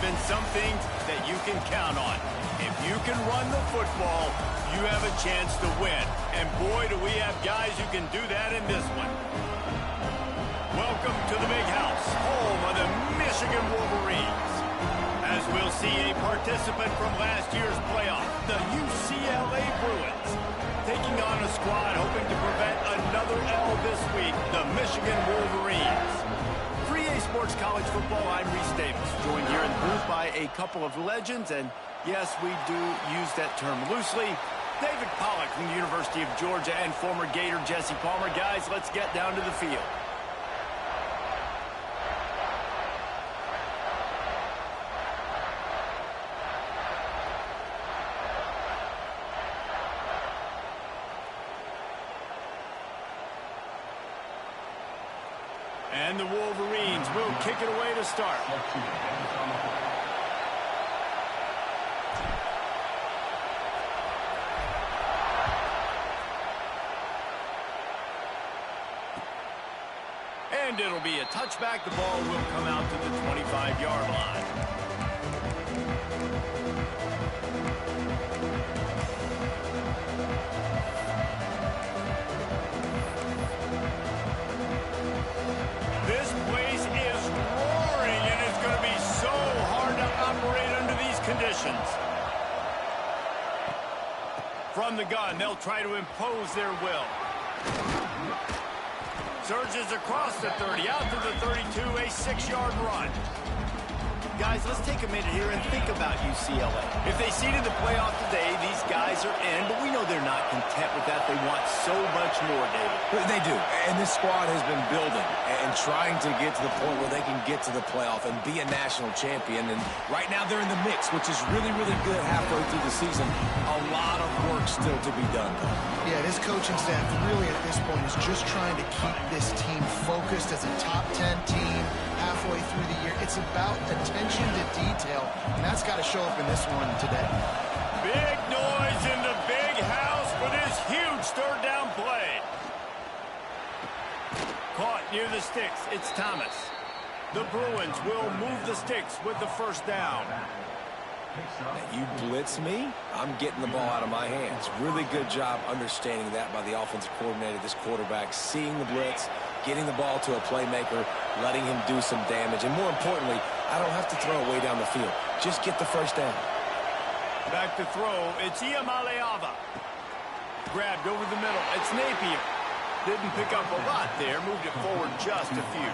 been some things that you can count on. If you can run the football, you have a chance to win. And boy, do we have guys who can do that in this one. Welcome to the big house, home of the Michigan Wolverines. As we'll see a participant from last year's playoff, the UCLA Bruins, taking on a squad hoping to prevent another L this week, the Michigan Wolverines. Sports College Football, I'm Reese Davis, joined here in the booth by a couple of legends, and yes, we do use that term loosely. David Pollack from the University of Georgia and former Gator Jesse Palmer. Guys, let's get down to the field. And the Wolverines will kick it away to start. And it'll be a touchback. The ball will come out to the 25-yard line. This place is roaring, and it's going to be so hard to operate under these conditions. From the gun, they'll try to impose their will. Surges across the 30, out to the 32, a 6-yard run. Guys, let's take a minute here and think about UCLA. If they seeded the playoff today, these guys are in, but we know they're not content with that. They want so much more, David. They do, and this squad has been building and trying to get to the point where they can get to the playoff and be a national champion. And right now they're in the mix, which is really, really good halfway through the season. A lot of work still to be done, though. Yeah, this coaching staff really at this point is just trying to keep this team focused as a top 10 team halfway through the year. It's about attention to detail, and that's got to show up in this one today. Big noise in the big house for this huge third down play. Caught near the sticks. It's Thomas. The Bruins will move the sticks with the first down. Now, you blitz me, I'm getting the ball out of my hands. Really good job understanding that by the offensive coordinator, this quarterback, seeing the blitz, getting the ball to a playmaker, letting him do some damage. And more importantly, I don't have to throw it way down the field. Just get the first down. Back to throw. It's Iamaleava. Grabbed over the middle. It's Napier. Didn't pick up a lot there. Moved it forward just a few.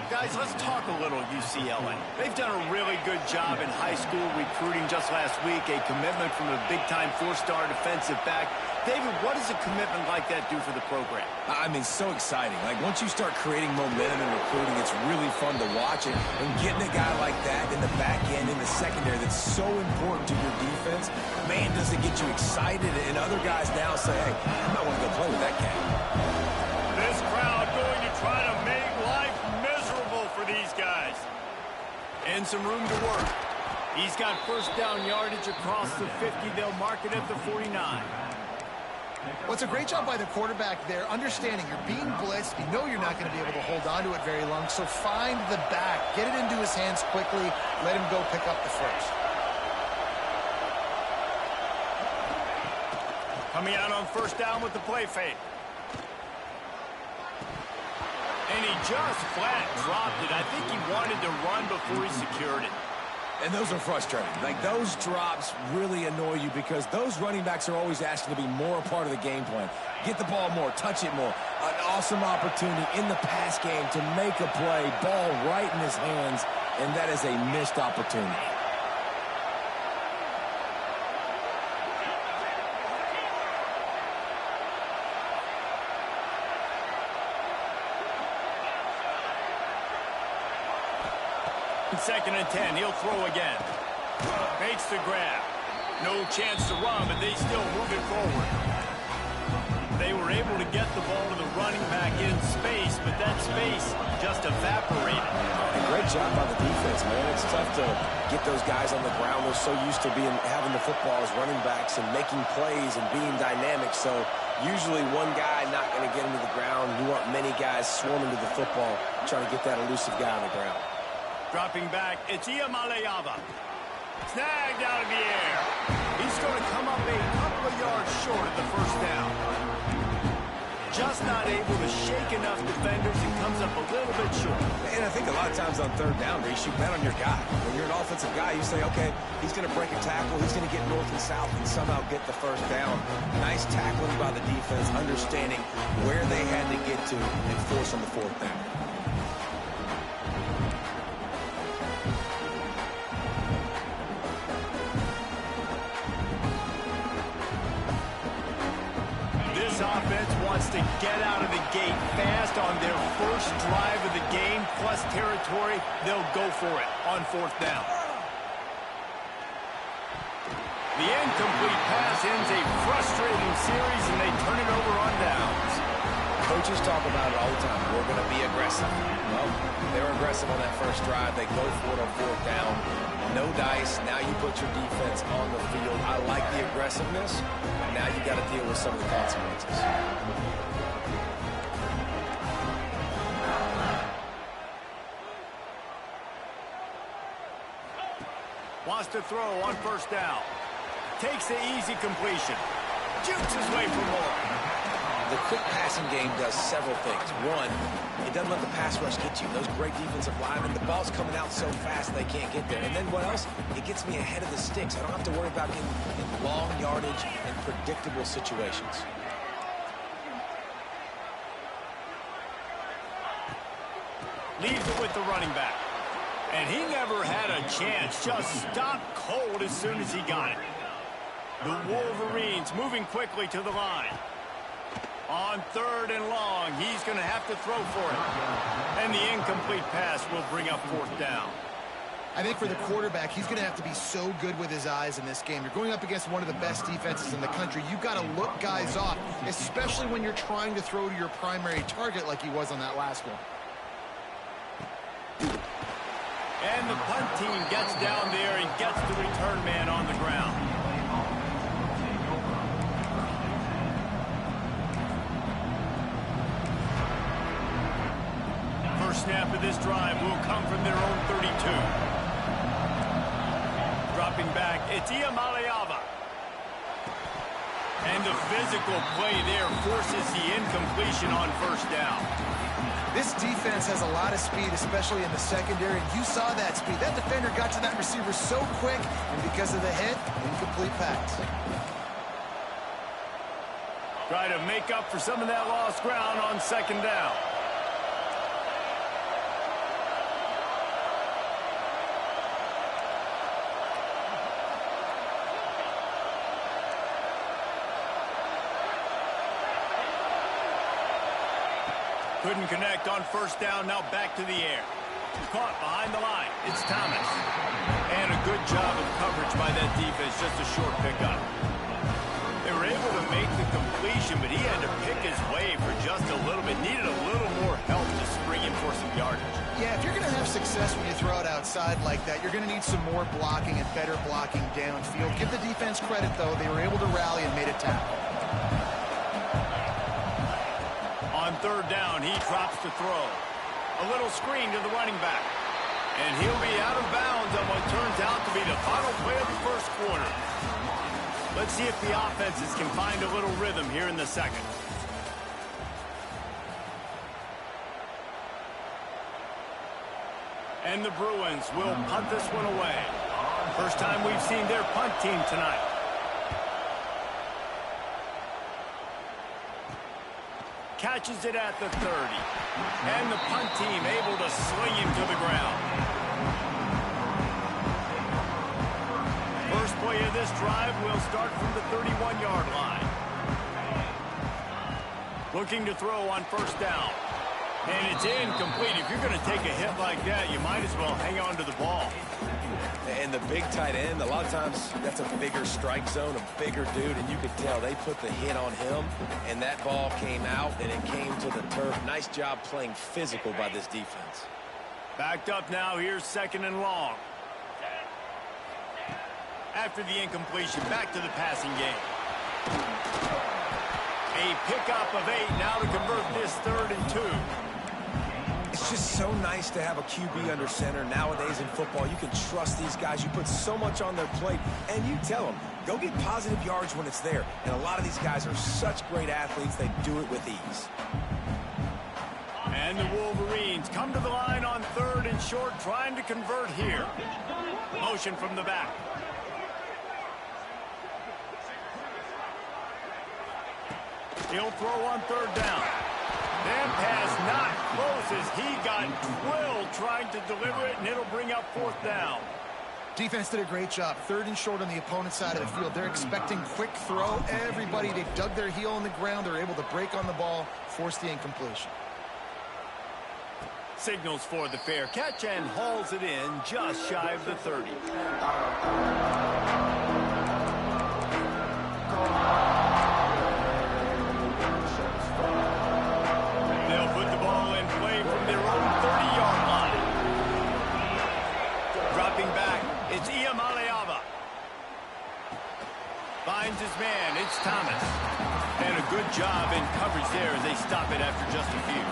Guys, let's talk a little UCLA. They've done a really good job in high school recruiting just last week. A commitment from a big-time 4-star defensive back. David, what does a commitment like that do for the program? I mean, so exciting. Like, once you start creating momentum in recruiting, it's really fun to watch it. And getting a guy like that in the back end, in the secondary, that's so important to your defense, man, does it get you excited. And other guys now say, hey, I might want to go play with that cat. This crowd going to try to make life miserable for these guys. And some room to work. He's got first down yardage across the 50. They'll mark it at the 49. Well, it's a great job by the quarterback there, understanding you're being blitzed. You know you're not going to be able to hold on to it very long, so find the back. Get it into his hands quickly. Let him go pick up the first. Coming out on first down with the play fake. And he just flat dropped it. I think he wanted to run before he secured it. And those are frustrating. Like, those drops really annoy you because those running backs are always asking to be more a part of the game plan. Get the ball more, touch it more. An awesome opportunity in the pass game to make a play, ball right in his hands, and that is a missed opportunity. Second and 10, he'll throw again. Makes the grab. No chance to run, but they still move it forward. They were able to get the ball to the running back in space, but that space just evaporated. And great job by the defense, man. It's tough to get those guys on the ground. They're so used to having the football as running backs and making plays and being dynamic. So usually one guy not going to get into the ground. You want many guys swarming to the football, trying to get that elusive guy on the ground. Dropping back, it's Iamaleava. Snagged out of the air. He's going to come up a couple of yards short of the first down. Just not able to shake enough defenders and comes up a little bit short. And I think a lot of times on third down, Reese, you bet on your guy. When you're an offensive guy, you say, okay, he's going to break a tackle, he's going to get north and south and somehow get the first down. Nice tackling by the defense, understanding where they had to get to and force on the fourth down. Offense wants to get out of the gate fast on their first drive of the game, plus territory. They'll go for it on fourth down. The incomplete pass ends a frustrating series, and they turn it over on downs. Coaches talk about it all the time. We're going to be aggressive. Well, they're aggressive on that first drive. They go for it on fourth down. No dice. Now you put your defense on the field. I like the aggressiveness. Now you got to deal with some of the consequences. Wants to throw on first down. Takes the easy completion. Jukes his way for more. The quick passing game does several things. One, it doesn't let the pass rush get you. Those great defensive linemen, the ball's coming out so fast they can't get there. And then what else? It gets me ahead of the sticks. I don't have to worry about getting in long yardage and predictable situations. Leaves it with the running back. And he never had a chance. Just stopped cold as soon as he got it. The Wolverines moving quickly to the line. On third and long, he's going to have to throw for it. And the incomplete pass will bring up fourth down. I think for the quarterback, he's going to have to be so good with his eyes in this game. You're going up against one of the best defenses in the country. You've got to look guys off, especially when you're trying to throw to your primary target like he was on that last one. And the punt team gets down there and gets the return man on the ground. First snap of this drive will come from their own 32. Dropping back, it's Iamaleava. And the physical play there forces the incompletion on first down. This defense has a lot of speed, especially in the secondary. You saw that speed. That defender got to that receiver so quick, and because of the hit, incomplete pass. Try to make up for some of that lost ground on second down. Couldn't connect on first down, now back to the air. Caught behind the line, it's Thomas. And a good job of coverage by that defense, just a short pickup. They were able to make the completion, but he had to pick his way for just a little bit. Needed a little more help to spring him for some yardage. Yeah, if you're going to have success when you throw it outside like that, you're going to need some more blocking and better blocking downfield. Give the defense credit, though. They were able to rally and made a tackle. On third down, he drops to throw. A little screen to the running back. And he'll be out of bounds on what turns out to be the final play of the first quarter. Let's see if the offenses can find a little rhythm here in the second. And the Bruins will punt this one away. First time we've seen their punt team tonight. Catches it at the 30. And the punt team able to sling him to the ground. First play of this drive will start from the 31-yard line. Looking to throw on first down. And it's incomplete. If you're going to take a hit like that, you might as well hang on to the ball. And the big tight end, a lot of times that's a bigger strike zone, a bigger dude, and you could tell they put the hit on him, and that ball came out, and it came to the turf. Nice job playing physical by this defense. Backed up now, here's second and long. After the incompletion, back to the passing game. A pickup of 8 now to convert this 3rd and 2. It's just so nice to have a QB under center. Nowadays in football, you can trust these guys. You put so much on their plate, and you tell them, go get positive yards when it's there. And a lot of these guys are such great athletes, they do it with ease. And the Wolverines come to the line on 3rd and short, trying to convert here. Motion from the back. He'll throw on 3rd down. That pass not close as he got drilled trying to deliver it, and it'll bring up 4th down. Defense did a great job. 3rd and short on the opponent's side of the field. They're expecting quick throw. Everybody, they dug their heel in the ground. They're able to break on the ball, force the incompletion. Signals for the fair catch and hauls it in just shy of the 30. They'll put the ball in play from their own 30-yard line. Dropping back, it's Iamaleava. Finds his man, it's Thomas. And a good job in coverage there as they stop it after just a few.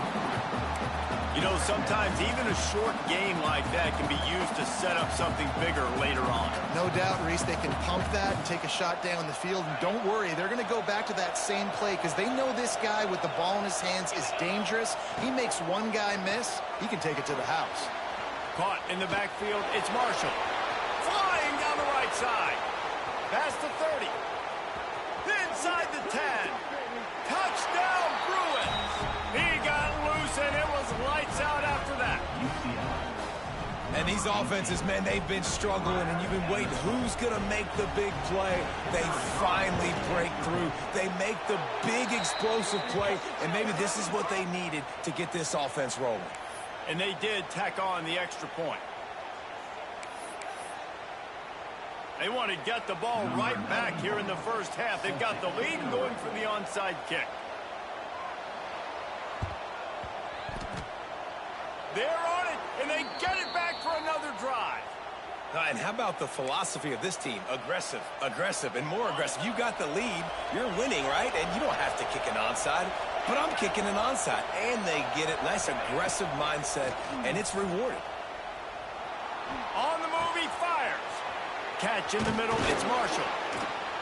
You know, sometimes even a short game like that can be used to set up something bigger later on. No doubt, Reese, they can pump that and take a shot down the field. And don't worry, they're going to go back to that same play because they know this guy with the ball in his hands is dangerous. He makes one guy miss, he can take it to the house. Caught in the backfield, it's Marshall. Flying down the right side. Past the 30. Inside the 10. Touchdown, Bruins. He got loose, and it was lights out after that. And these offenses, man, they've been struggling, and you've been waiting. Who's going to make the big play? They finally break through. They make the big explosive play, and maybe this is what they needed to get this offense rolling. And they did tack on the extra point. They want to get the ball right back here in the first half. They've got the lead going for the onside kick. They're on it, and they get it back for another drive. And how about the philosophy of this team? Aggressive, aggressive, and more aggressive. You got the lead. You're winning, right? And you don't have to kick an onside. But I'm kicking an onside. And they get it. Nice aggressive mindset, and it's rewarded. On the move, he fires. Catch in the middle, it's Marshall.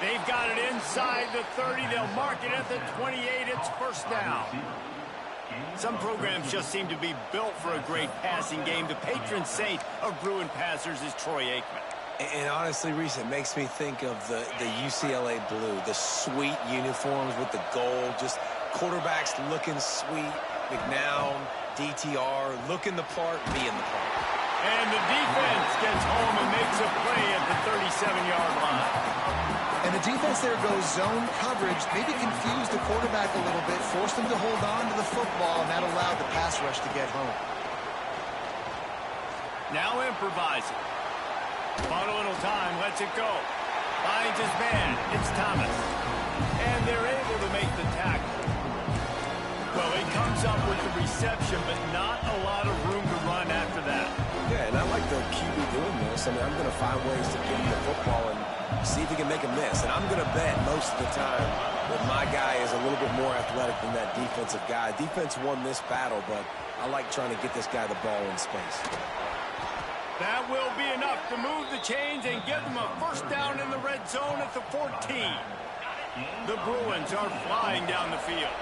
They've got it inside the 30. They'll mark it at the 28. It's first down. Some programs just seem to be built for a great passing game. The patron saint of Bruin passers is Troy Aikman. And honestly, Reese, it makes me think of the UCLA blue, the sweet uniforms with the gold, just quarterbacks looking sweet, McNown, DTR, looking the part, being the part. And the defense gets home and makes a play at the 37-yard line. And the defense there goes zone coverage, maybe confused the quarterback a little bit, forced him to hold on to the football, and that allowed the pass rush to get home. Now improvising. Bought a little time, lets it go. Finds his man, it's Thomas. And they're able to make the tackle. Well, he comes up with the reception, but not a lot of room to run after that. Yeah, and I like the QB doing this. I mean, I'm going to find ways to get him the football and see if he can make a miss. And I'm going to bet most of the time that my guy is a little bit more athletic than that defensive guy. Defense won this battle, but I like trying to get this guy the ball in space. That will be enough to move the chains and give them a first down in the red zone at the 14. The Bruins are flying down the field.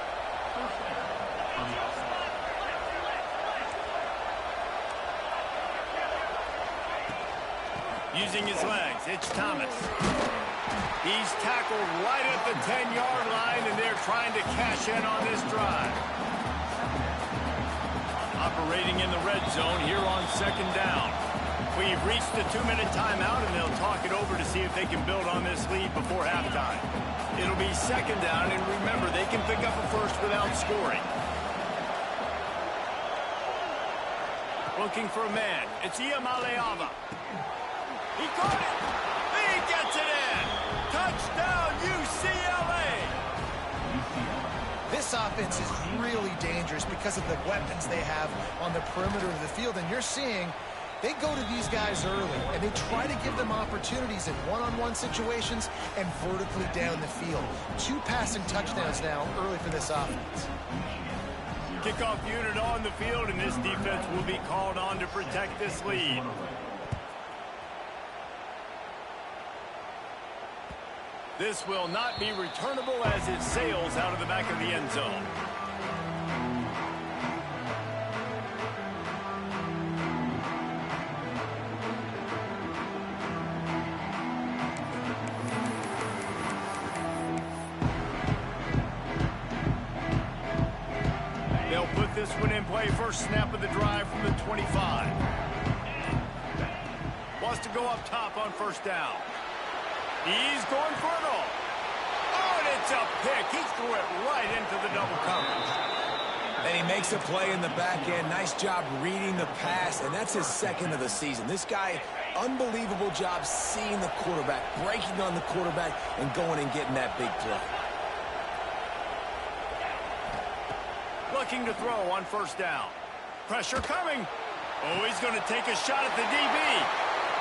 Using his legs, it's Thomas. He's tackled right at the 10-yard line, and they're trying to cash in on this drive. Operating in the red zone here on second down. We've reached the 2-minute timeout, and they'll talk it over to see if they can build on this lead before halftime. It'll be second down, and remember, they can pick up a first without scoring. Looking for a man. It's Iamaleava. He caught it. He gets it in. Touchdown, UCLA. This offense is really dangerous because of the weapons they have on the perimeter of the field. And you're seeing they go to these guys early, and they try to give them opportunities in one-on-one situations and vertically down the field. 2 passing touchdowns now early for this offense. Kickoff unit on the field, and this defense will be called on to protect this lead. This will not be returnable as it sails out of the back of the end zone. They'll put this one in play. First snap of the drive from the 25. Wants to go up top on first down. He's going for it all. Oh, and it's a pick. He threw it right into the double coverage. And he makes a play in the back end. Nice job reading the pass, and that's his second of the season. This guy, unbelievable job seeing the quarterback, breaking on the quarterback, and going and getting that big play. Looking to throw on first down. Pressure coming. Oh, he's going to take a shot at the DB.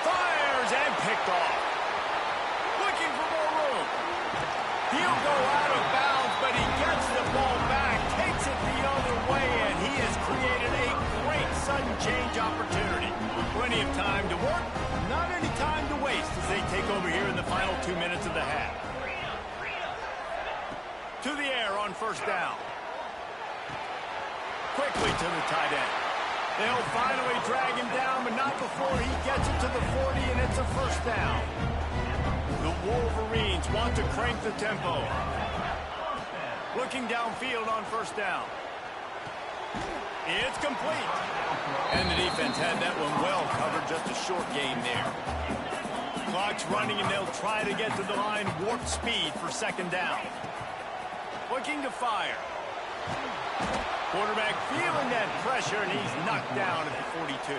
Fires and picked off. Looking for more room. He'll go out of bounds, but he gets the ball back, takes it the other way, and he has created a great sudden change opportunity. Plenty of time to work, not any time to waste as they take over here in the final 2 minutes of the half. To the air on first down. Quickly to the tight end. They'll finally drag him down, but not before he gets it to the 40, and it's a first down. The Wolverines want to crank the tempo. Looking downfield on first down. It's complete. And the defense had that one well covered, just a short game there. Clock's running, and they'll try to get to the line warp speed for second down. Looking to fire. Quarterback feeling that pressure, and he's knocked down at the 42.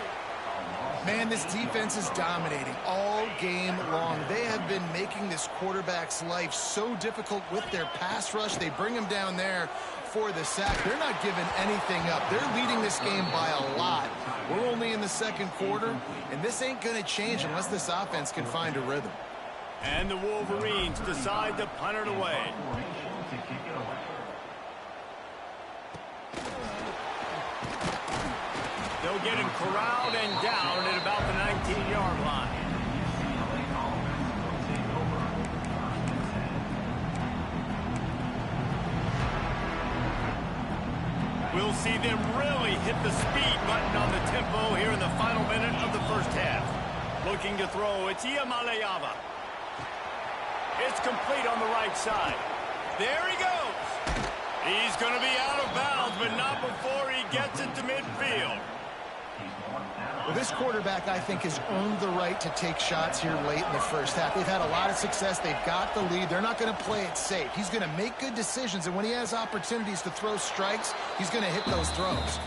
Man, this defense is dominating all game long. They have been making this quarterback's life so difficult with their pass rush. They bring him down there for the sack. They're not giving anything up. They're leading this game by a lot. We're only in the second quarter, and this ain't going to change unless this offense can find a rhythm. And the Wolverines decide to punt it away. They'll get him corralled and down at about the 19-yard line. We'll see them really hit the speed button on the tempo here in the final minute of the first half. Looking to throw, it's Iamaleava. It's complete on the right side. There he goes. He's going to be out of bounds, but not before he gets it to midfield. Well, this quarterback, I think, has earned the right to take shots here late in the first half. They've had a lot of success. They've got the lead. They're not going to play it safe. He's going to make good decisions, and when he has opportunities to throw strikes, he's going to hit those throws.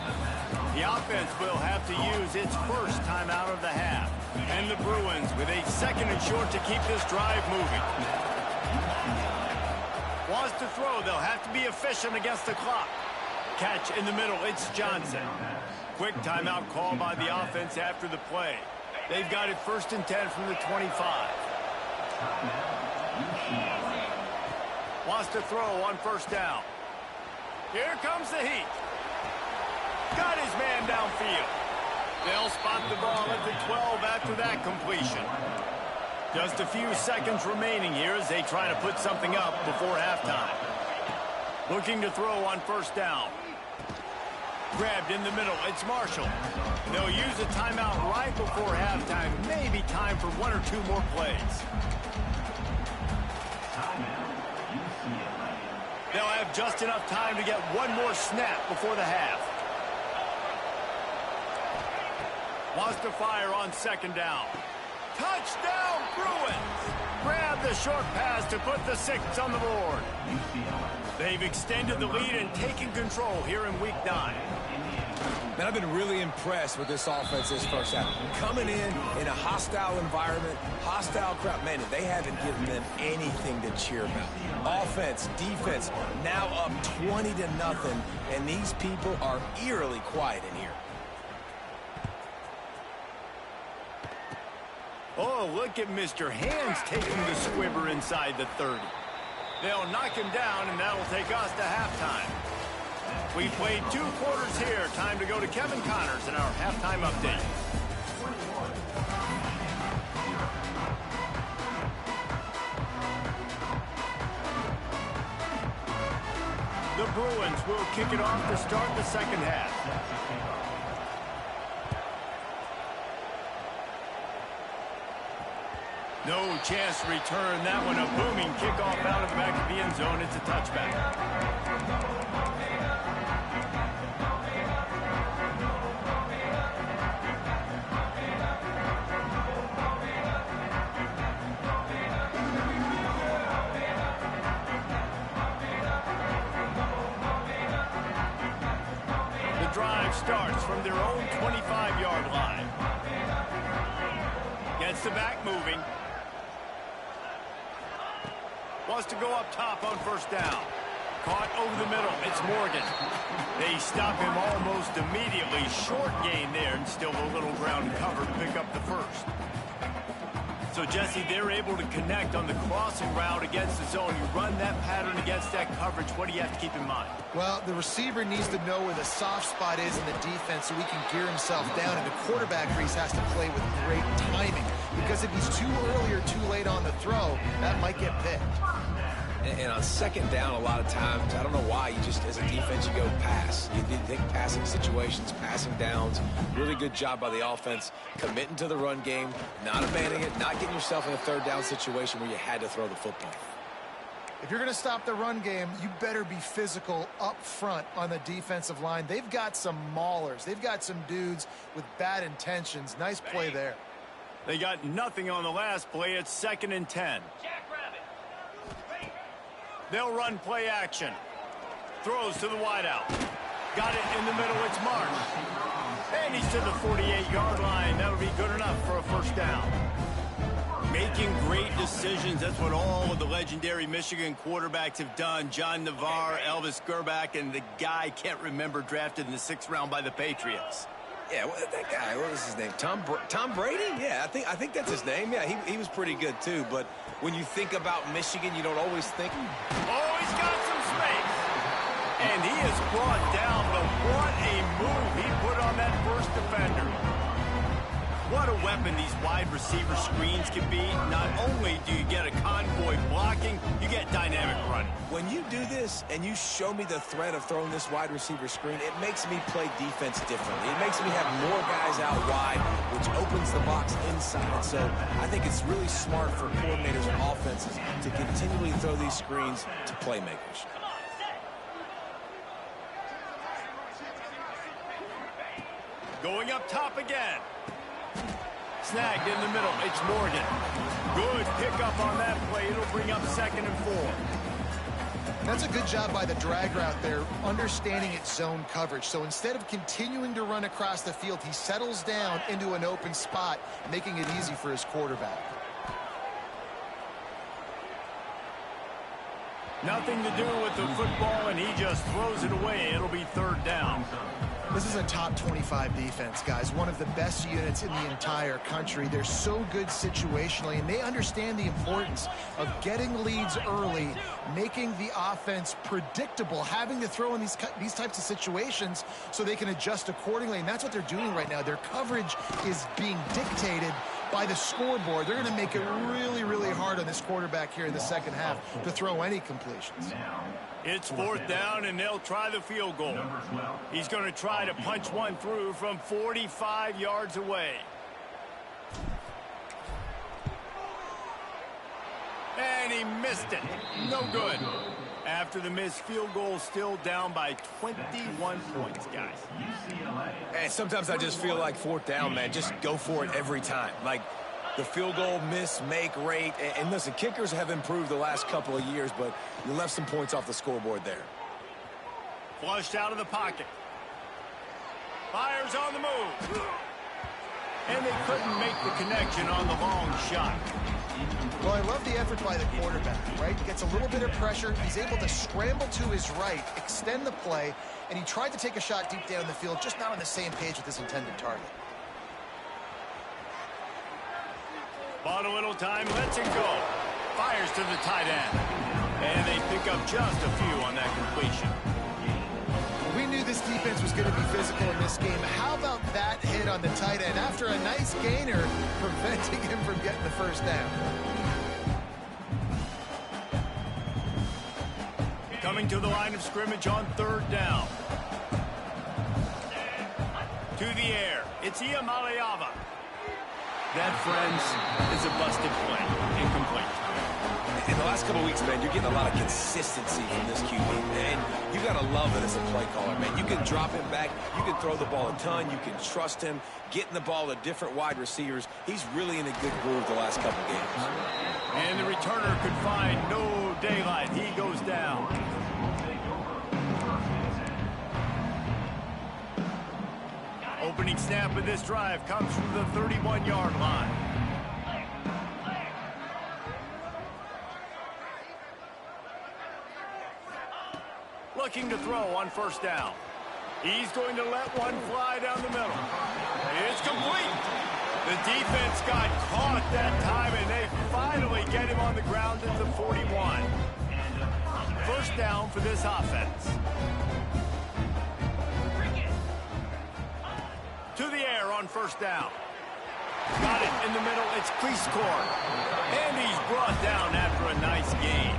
The offense will have to use its first timeout of the half. And the Bruins with a second and short to keep this drive moving. Wants to throw. They'll have to be efficient against the clock. Catch in the middle. It's Johnson. Quick timeout call by the offense after the play. They've got it 1st and 10 from the 25. Wants to throw on first down. Here comes the heat. Got his man downfield. They'll spot the ball at the 12 after that completion. Just a few seconds remaining here as they try to put something up before halftime. Looking to throw on first down. Grabbed in the middle. It's Marshall. They'll use a timeout right before halftime. Maybe time for one or two more plays. They'll have just enough time to get one more snap before the half. Wants to fire on second down. Touchdown, Bruins! Grab the short pass to put the 6 on the board. They've extended the lead and taken control here in Week 9. Man, I've been really impressed with this offense this first half. Coming in a hostile environment, hostile crowd, man, they haven't given them anything to cheer about. Offense, defense, now up 20-0, and these people are eerily quiet in here. Oh, look at Mr. Hands taking the squibber inside the 30. They'll knock him down, and that'll take us to halftime. We played 2 quarters here. Time to go to Kevin Connors in our halftime update. The Bruins will kick it off to start the second half. No chance to return that one. A booming kickoff out of the back of the end zone. It's a touchback. Drive starts from their own 25-yard line. Gets the back moving. Wants to go up top on first down. Caught over the middle. It's Morgan. They stop him almost immediately. Short gain there, and still a little ground cover to pick up the first. So, Jesse, they're able to connect on the crossing route against the zone. You run that pattern against that coverage. What do you have to keep in mind? Well, the receiver needs to know where the soft spot is in the defense so he can gear himself down. And the quarterback, Reese, has to play with great timing. Because if he's too early or too late on the throw, that might get picked. And on second down, a lot of times, I don't know why, you just, as a defense, you go pass. You think passing situations, passing downs. Really good job by the offense, committing to the run game, not abandoning it, not getting yourself in a third down situation where you had to throw the football. If you're going to stop the run game, you better be physical up front on the defensive line. They've got some maulers. They've got some dudes with bad intentions. Nice play there. They got nothing on the last play. It's 2nd and 10. They'll run play action. Throws to the wideout. Got it in the middle. It's Mark. And he's to the 48-yard line. That'll be good enough for a first down. Making great decisions. That's what all of the legendary Michigan quarterbacks have done. John Navarre, Elvis Gerbach, and the guy I can't remember drafted in the 6th round by the Patriots. Yeah, that guy, what was his name? Tom Brady? Yeah, I think that's his name. Yeah, he was pretty good too. But when you think about Michigan, you don't always think. Oh, he's got some space. And he is brought down, but what a move he put on that first defender. What a weapon these wide receiver screens can be. Not only do you get a convoy blocking, you get dynamic running. When you do this and you show me the threat of throwing this wide receiver screen, it makes me play defense differently. It makes me have more guys out wide, which opens the box inside. So I think it's really smart for coordinators and offenses to continually throw these screens to playmakers. Going up top again. Snagged in the middle. It's Morgan. Good pickup on that play. It'll bring up 2nd and 4. That's a good job by the drag route there, understanding its zone coverage. So instead of continuing to run across the field, he settles down into an open spot, making it easy for his quarterback. Nothing to do with the football, and he just throws it away. It'll be 3rd down. This is a top 25 defense, guys. One of the best units in the entire country. They're so good situationally, and they understand the importance of getting leads early, making the offense predictable, having to throw in these types of situations so they can adjust accordingly. And that's what they're doing right now. Their coverage is being dictated by the scoreboard. They're going to make it really, really hard on this quarterback here in the second half to throw any completions. It's 4th down, and they'll try the field goal. He's going to try to punch one through from 45 yards away. And he missed it. No good. After the missed field goal, still down by 21 points, guys. And sometimes I just feel like 4th down, man. Just go for it every time. Like, the field goal miss, make rate. And listen, kickers have improved the last couple of years, but you left some points off the scoreboard there. Flushed out of the pocket. Fires on the move. And they couldn't make the connection on the long shot. Well, I love the effort by the quarterback, right? Gets a little bit of pressure. He's able to scramble to his right, extend the play, and he tried to take a shot deep down the field, just not on the same page with his intended target. Bought a little time, lets it go. Fires to the tight end. And they pick up just a few on that completion. We knew knew this defense was going to be physical in this game. How about that hit on the tight end after a nice gainer, preventing him from getting the first down? Coming to the line of scrimmage on 3rd down. To the air, it's Iamaleava. That, friends, is a busted play. Incomplete. In the last couple of weeks, man, you're getting a lot of consistency from this QB. And you got to love it as a play caller, man. You can drop him back. You can throw the ball a ton. You can trust him. Getting the ball to different wide receivers. He's really in a good groove the last couple of games. And the returner could find no daylight. He goes down. Opening snap of this drive comes from the 31-yard line. Looking to throw on 1st down. He's going to let one fly down the middle. It's complete. The defense got caught that time, and they finally get him on the ground at the 41. 1st down for this offense. To the air on 1st down. Got it in the middle. It's crease court. And he's brought down after a nice gain.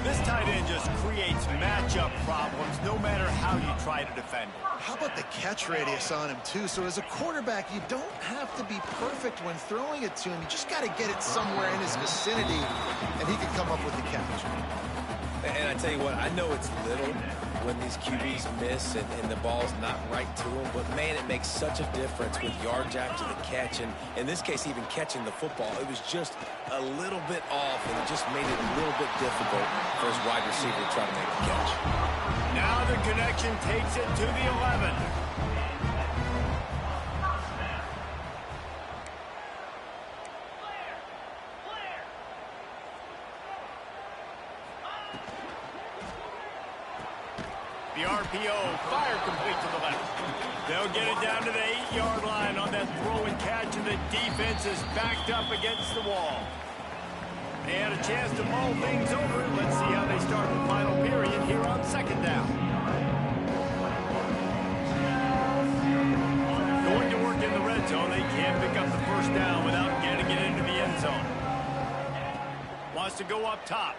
This tight end just creates matchup problems no matter how you try to defend it. How about the catch radius on him, too? So as a quarterback, you don't have to be perfect when throwing it to him. You just got to get it somewhere in his vicinity, and he can come up with the catch. And I tell you what, I know it's little when these QBs miss and the ball's not right to them, but man, it makes such a difference with yards after the catch, and in this case, even catching the football. It was just a little bit off, and it just made it a little bit difficult for his wide receiver to try to make the catch. Now the connection takes it to the 11. The RPO, fire complete to the left. They'll get it down to the 8-yard line on that throw and catch, and the defense is backed up against the wall. They had a chance to mull things over. Let's see how they start the final period here on 2nd down. Going to work in the red zone. They can't pick up the 1st down without getting it into the end zone. Wants to go up top.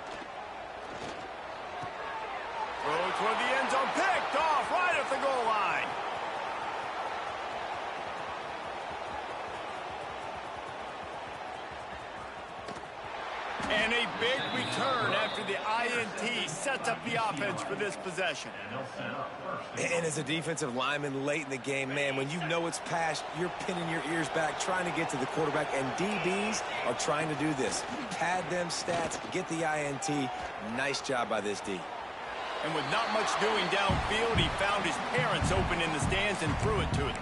Throw toward the end zone, picked off right at the goal line. And a big return after the INT sets up the offense for this possession. And as a defensive lineman late in the game, man, when you know it's past, you're pinning your ears back, trying to get to the quarterback, and DBs are trying to do this. Pad them stats, get the INT. Nice job by this D. And with not much doing downfield, he found his parents open in the stands and threw it to them.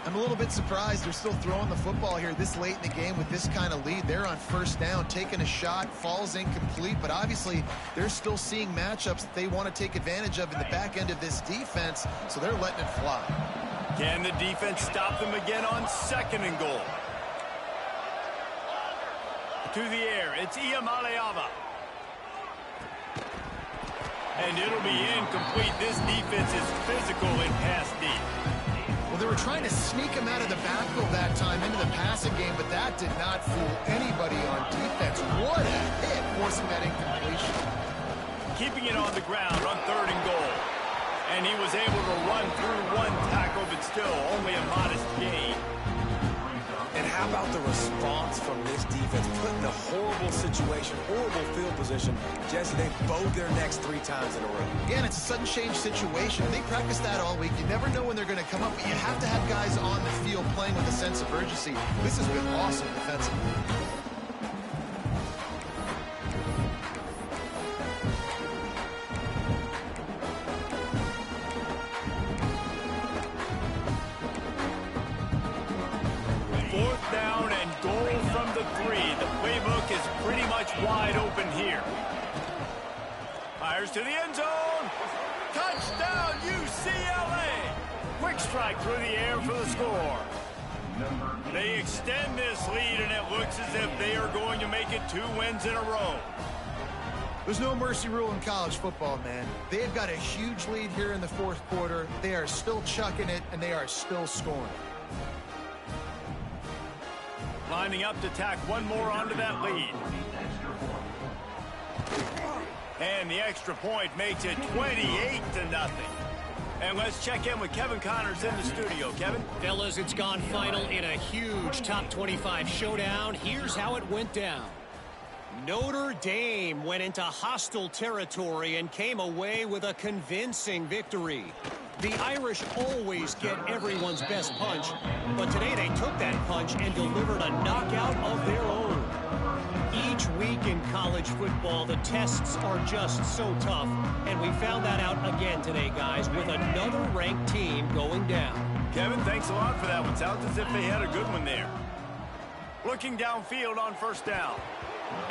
I'm a little bit surprised they're still throwing the football here this late in the game with this kind of lead. They're on 1st down, taking a shot, falls incomplete, but obviously they're still seeing matchups that they want to take advantage of in the back end of this defense, so they're letting it fly. Can the defense stop them again on 2nd and goal? To the air, it's Iamaleava. And it'll be incomplete. This defense is physical in pass D. Well, they were trying to sneak him out of the backfield that time into the passing game, but that did not fool anybody on defense. What a hit, forcing that incompletion. Keeping it on the ground on 3rd and goal. And he was able to run through one tackle, but still only a modest gain. And how about the response from this defense? Put in a horrible situation, horrible field position. Jesse, they bowed their necks 3 times in a row. Again, it's a sudden change situation. They practice that all week. You never know when they're going to come up, but you have to have guys on the field playing with a sense of urgency. This has been awesome defensively. Wide open here. Fires to the end zone. Touchdown, UCLA. Quick strike through the air for the score. They extend this lead, and it looks as if they are going to make it 2 wins in a row. There's no mercy rule in college football, man. They've got a huge lead here in the fourth quarter. They are still chucking it, and they are still scoring. Lining up to tack one more onto that lead. And the extra point makes it 28-0. And let's check in with Kevin Connors in the studio. Kevin? Fellas, it's gone final in a huge top 25 showdown. Here's how it went down. Notre Dame went into hostile territory and came away with a convincing victory. The Irish always get everyone's best punch, but today they took that punch and delivered a knockout of their own. Each week in college football, the tests are just so tough, and we found that out again today, guys, with another ranked team going down. Kevin, thanks a lot for that one. Sounds as if they had a good one there. Looking downfield on first down.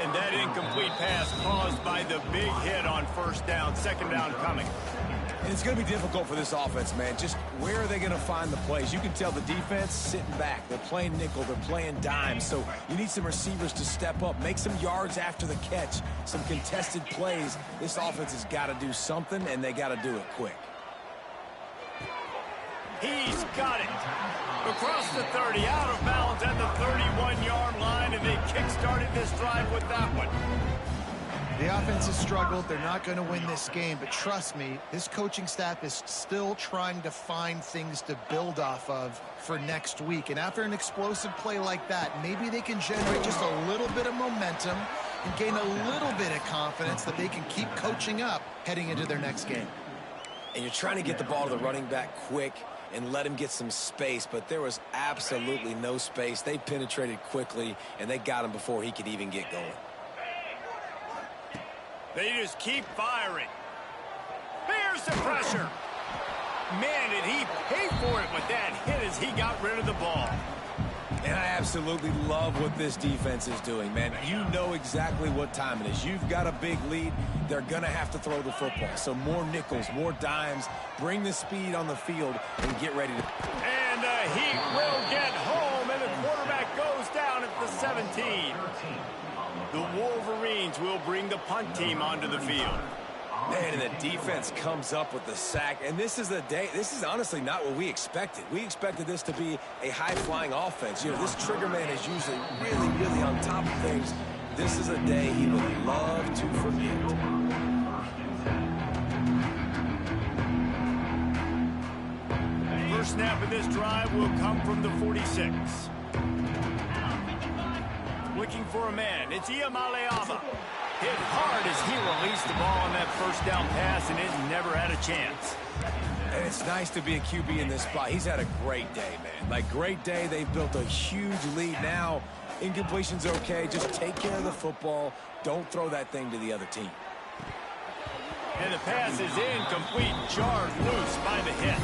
And that incomplete pass caused by the big hit on first down. Second down coming. And it's going to be difficult for this offense, man. Just where are they going to find the plays? You can tell the defense sitting back. They're playing nickel. They're playing dime. So you need some receivers to step up, make some yards after the catch, some contested plays. This offense has got to do something, and they got to do it quick. He's got it. Across the 30, out of bounds at the 31-yard line, and they kick-started this drive with that one. The offense has struggled. They're not going to win this game, but trust me, this coaching staff is still trying to find things to build off of for next week. And after an explosive play like that, maybe they can generate just a little bit of momentum and gain a little bit of confidence that they can keep coaching up heading into their next game. And you're trying to get the ball to the running back quick and let him get some space, but there was absolutely no space. They penetrated quickly, and they got him before he could even get going. They just keep firing. There's the pressure. Man, did he pay for it with that hit as he got rid of the ball. And I absolutely love what this defense is doing, man. You know exactly what time it is. You've got a big lead. They're going to have to throw the football. So more nickels, more dimes. Bring the speed on the field and get ready to... And the Heat will get home, and the quarterback goes down at the 17. The Wolverines will bring the punt team onto the field. Man, and the defense comes up with the sack. And this is honestly not what we expected. We expected this to be a high-flying offense. You know, this trigger man is usually really, really on top of things. This is a day he would love to forget. First snap of this drive will come from the 46. Looking for a man. It's Iamaleava. Hit hard as he released the ball on that first down pass and has never had a chance. And it's nice to be a QB in this spot. He's had a great day, man. Like, great day. They've built a huge lead. Now, incompletion's okay. Just take care of the football. Don't throw that thing to the other team. And the pass is incomplete. Jarred loose by the hit.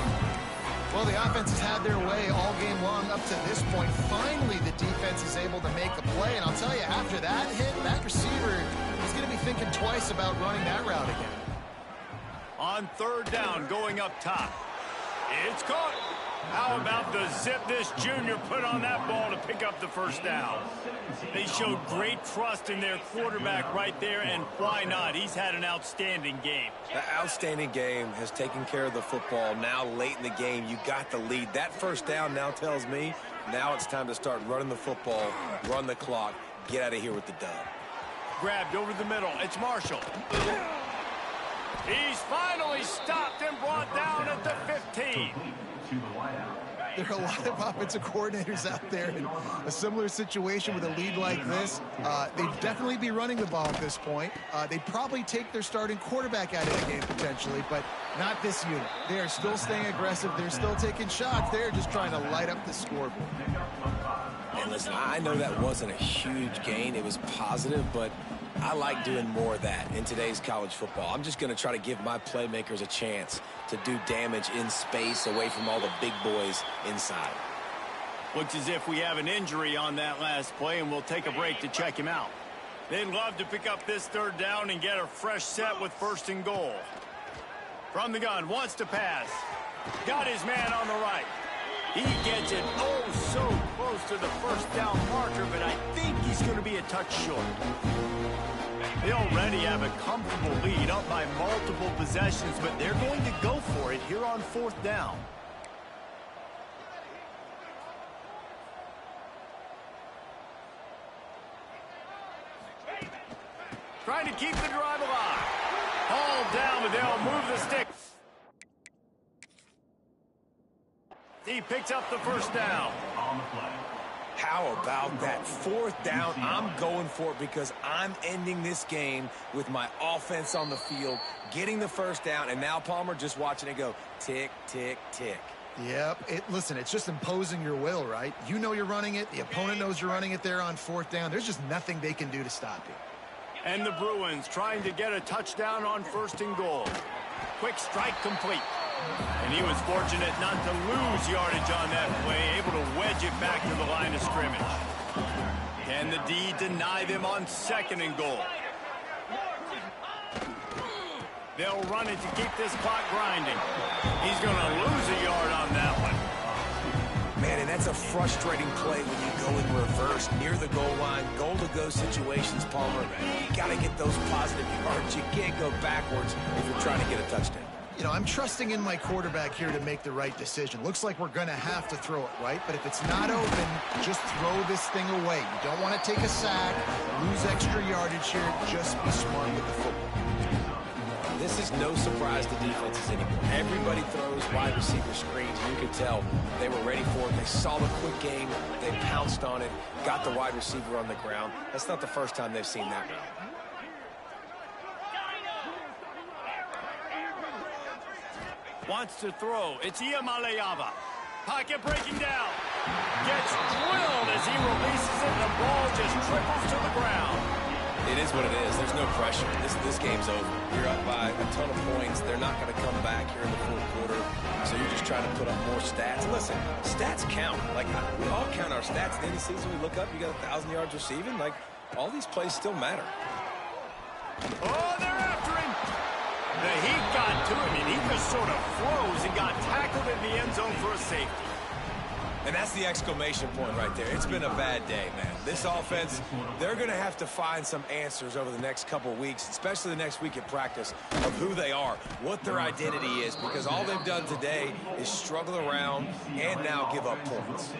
Well, the offense has had their way all game long up to this point. Finally, the defense is able to make a play. And I'll tell you, after that hit, that receiver is going to be thinking twice about running that route again. On third down, going up top. It's caught. How about the zip this junior put on that ball to pick up the first down? They showed great trust in their quarterback right there, and why not? He's had an outstanding game. That outstanding game has taken care of the football. Now, late in the game, you got the lead. That first down now tells me now it's time to start running the football, run the clock, get out of here with the dub. Grabbed over the middle. It's Marshall. He's finally stopped and brought down at the 15. There are a lot of offensive coordinators out there in a similar situation with a lead like this. They'd definitely be running the ball at this point. They'd probably take their starting quarterback out of the game potentially, but not this unit. They are still staying aggressive. They're still taking shots. They're just trying to light up the scoreboard. And listen, I know that wasn't a huge gain. It was positive, but I like doing more of that in today's college football. I'm just going to try to give my playmakers a chance to do damage in space away from all the big boys inside. Looks as if we have an injury on that last play, and we'll take a break to check him out. They'd love to pick up this third down and get a fresh set with first and goal. From the gun, wants to pass. Got his man on the right. He gets it oh so close to the first down marker, but I think he's going to be a touch short. They already have a comfortable lead up by multiple possessions, but they're going to go for it here on 4th down. Trying to keep the drive alive. All down, but they'll move the stick. He picks up the first down. How about that 4th down? I'm going for it because I'm ending this game with my offense on the field, getting the first down, and now, Palmer, just watching it go tick, tick, tick. Yep. Listen, it's just imposing your will, right? You know you're running it. The opponent knows you're running it there on 4th down. There's just nothing they can do to stop you. And the Bruins trying to get a touchdown on 1st and goal. Quick strike complete. And he was fortunate not to lose yardage on that play, able to wedge it back to the line of scrimmage. Can the D deny them on 2nd and goal? They'll run it to keep this clock grinding. He's going to lose a yard on that one. Man, and that's a frustrating play when you go in reverse near the goal line, goal-to-go situations, Palmer. You got to get those positive yards. You can't go backwards if you're trying to get a touchdown. You know, I'm trusting in my quarterback here to make the right decision. Looks like we're going to have to throw it, right? But if it's not open, just throw this thing away. You don't want to take a sack, lose extra yardage here. Just be smart with the football. This is no surprise to defenses anymore. Everybody throws wide receiver screens. You can tell they were ready for it. They saw the quick game. They pounced on it, got the wide receiver on the ground. That's not the first time they've seen that route. Wants to throw. It's Iamaleava. Pocket breaking down. Gets drilled as he releases it. The ball just triples to the ground. It is what it is. There's no pressure. This game's over. You're up by a ton of points. They're not going to come back here in the 4th quarter. So you're just trying to put up more stats. Listen, stats count. Like, we all count our stats. At the end of the season, we look up, you got 1,000 yards receiving. Like, all these plays still matter. Oh, they're after him. The heat got to him, and he just sort of froze and got tackled in the end zone for a safety. And that's the exclamation point right there. It's been a bad day, man. This offense, they're going to have to find some answers over the next couple weeks, especially the next week at practice, of who they are, what their identity is, because all they've done today is struggle around and now give up points.